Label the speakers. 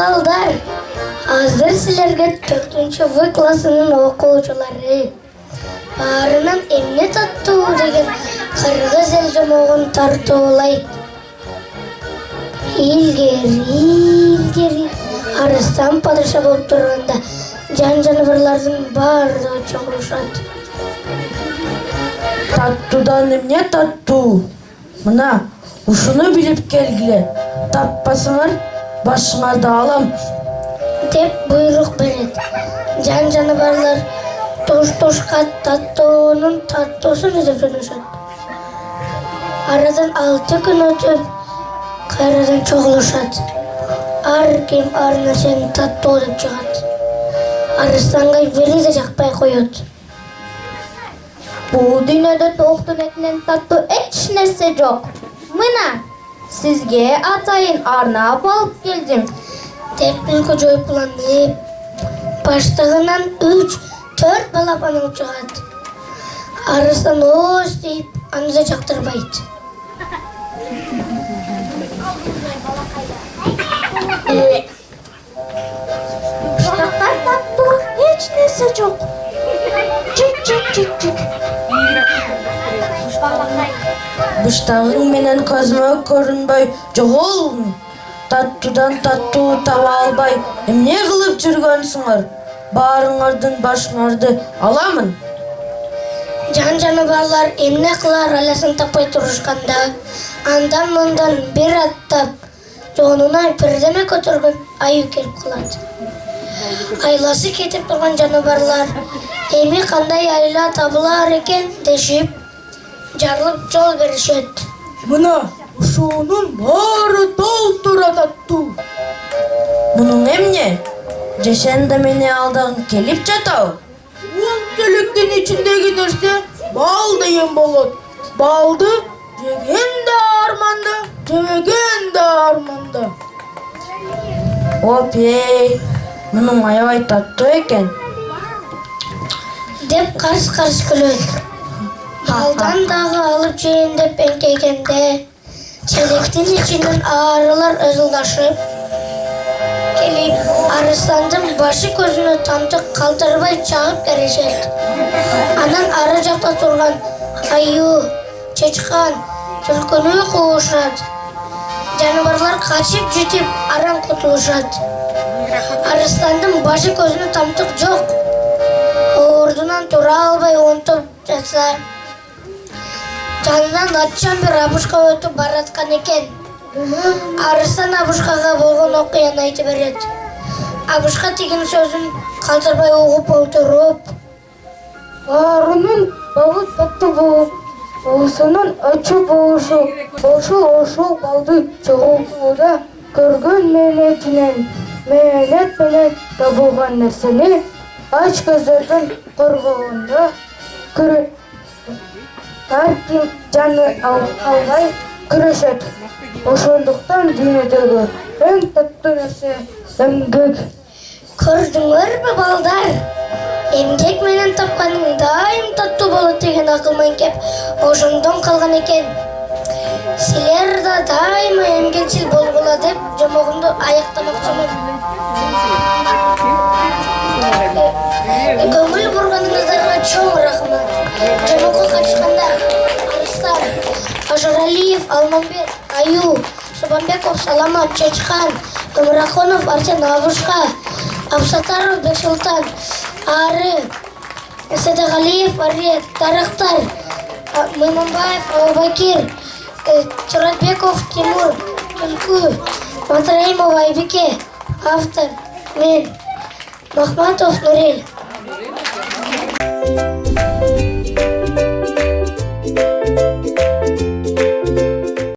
Speaker 1: Балдар, азыр сілерге 4-ші В класының оқушылары. Барынан эмне таттуу деген кыргыз эл жомогун тартуулайт. Илгери арыстан падыша болуп турганда жан-жаныбарлардын баардыгы чогулушат.
Speaker 2: Таттуудан эмне таттуу? Мына, ушуну билип келгиле. Таппасаңар, башыңарды алам.
Speaker 1: Деп буйрук берет. Жан-жаныбарлар тош-тошка таттуунун таттуусун изеп жөнөшөт. Арадан 6 күн өтүп, кайрадан чогулушат. Ар ким ар нерсени таттуу деп чыгат. Арыстанга бери да жакпай коет.
Speaker 3: Бул дүйнөдө тооктун этинен таттуу эч нерсе жок. Мына, сизге атайын арнап алып келдим.
Speaker 1: Деп күлкү жойпуланып, баштыгынан 3-4 балапан алып чыгат. Арыстан ооз дейп, аны да жактырбайт.
Speaker 3: Баштактар таттуу эч нерсе жок. Чик.
Speaker 2: Быштагың менен көзүмө көрүнбөй жогол. Таттуудан таттуу таба албай, эмне кылып жүргөнсүңөр? Баарыңардын башыңарды аламын.
Speaker 1: Жан-жаныбарлар эмне кылар аласын таппай турушканда, андан-мындан бир аттап, жонуна бирдеме көтөргөн аю келип калат. Айласы кетип турган жаныбарлар эми кандай айла табылар экен дешип, жарылып жол беришет.
Speaker 2: Мына, ушунун баары толтура таттуу. Мунун эмне? Жешенде мени алдагың келип жатабы? Чөлөктүн ичиндеги нерсе бал деген болот. Балды жеген да арманда, жебеген да арманда. Опей, мунун аябай таттуу экен.
Speaker 1: Деп карс-карс күлөт. Балдан дагы алып жейин деп эңкейгенде, челектин ичинен аарылар ызылдашып келип, арыстандын башы көзүнө тамтык калтырбай чагып керешет. Анан ары жакта турган аю, чечкан, түлкүнү куушат. Жаныбарлар качып жетип арам кутулушат. Арыстандын башы көзүнө тамтык жок. Ордунан тура албай онтоп жатса, жанынан атчан бир абышка өтүп бараткан экен. Арыстан абышкага болгон окуяны айтып берет. Абышка тигин сөзүн калтырбай угуп отуруп, баарынын балы таттуу болуп, оосунун ачуу болушу, ошол балды чогултууда көргөн мээнет менен табылган нерсени ач көздөрдөн коргогонда ар ким жаны албай күрөшөт. Ошондуктан дүйнөдөгү эң таттуу нерсе эмгек. Көрдүңөрбү балдар? Эмгек менен тапканың дайым таттуу болот деген акыл меңкеп ошондон калган экен. Силер да дайыма эмгекчил болгула деп жомогумду аяктамакчымын. Көңүл бурганыңыздарга чоң рахмат. Жомокко катышкандар Арыстан, Ажаралиев, Алмамбет, Аю, Субанбеков, Саламат, Чечкан, Өмрахонов, Арсен, Абушка, Абсатаров, Бексултан, Ары, Седагалиев, Арет, Тарыктар, Майманбаев, Абубакир, Чуратбеков, Тимур, Түлкү, Матраимов, Айбике, автор, мен, Махматов, Нурел.